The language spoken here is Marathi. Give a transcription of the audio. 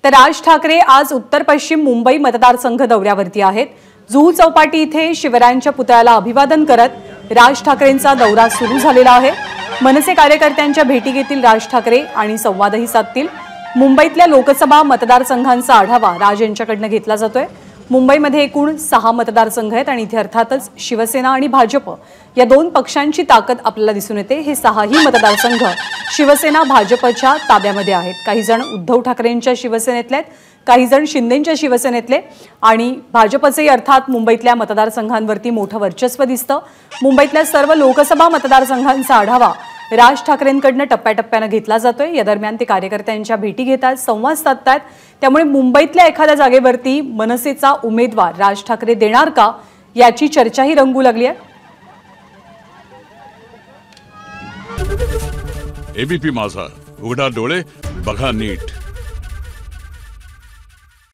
तर राज ठाकरे आज उत्तर पश्चिम मुंबई मतदारसंघ दौऱ्यावरती आहेत। जुहू चौपाटी इथे शिवरायांच्या पुतळ्याला अभिवादन करत राज ठाकरेंचा दौरा सुरू झालेला आहे। मनसे कार्यकर्त्यांच्या भेटी घेतील राज ठाकरे आणि संवादही साधतील। मुंबईतल्या लोकसभा मतदारसंघांचा आढावा राज यांच्याकडून घेतला जातोय। मुंबईमध्ये एकूण 6 मतदारसंघ आहेत आणि इथे अर्थातच शिवसेना आणि भाजप या दोन पक्षांची ताकद आपल्याला दिसून येते। हे 6ही मतदारसंघ शिवसेना भाजपच्या ताब्यामध्ये आहेत। काही जण उद्धव ठाकरेंच्या शिवसेनेतले आहेत, काही जण शिंदेंच्या शिवसेनेतले आणि भाजपचे अर्थात मुंबईतल्या मतदारसंघांवरती मोठं वर्चस्व दिसतं। मुंबईतल्या सर्व लोकसभा मतदारसंघांचा आढावा राज ठाकरेंकडून टप्प्याटप्प्याने घेतला जातोय। या दरम्यान ते कार्यकर्त्यांच्या भेटी घेतात, संवाद साधतात। त्यामुळे मुंबईतल्या एखाद्या जागेवरती मनसेचा उमेदवार राज ठाकरे देणार का याची चर्चाही रंगू लागली आहे। एबीपी माझा, उघडा डोळे बघा नीट।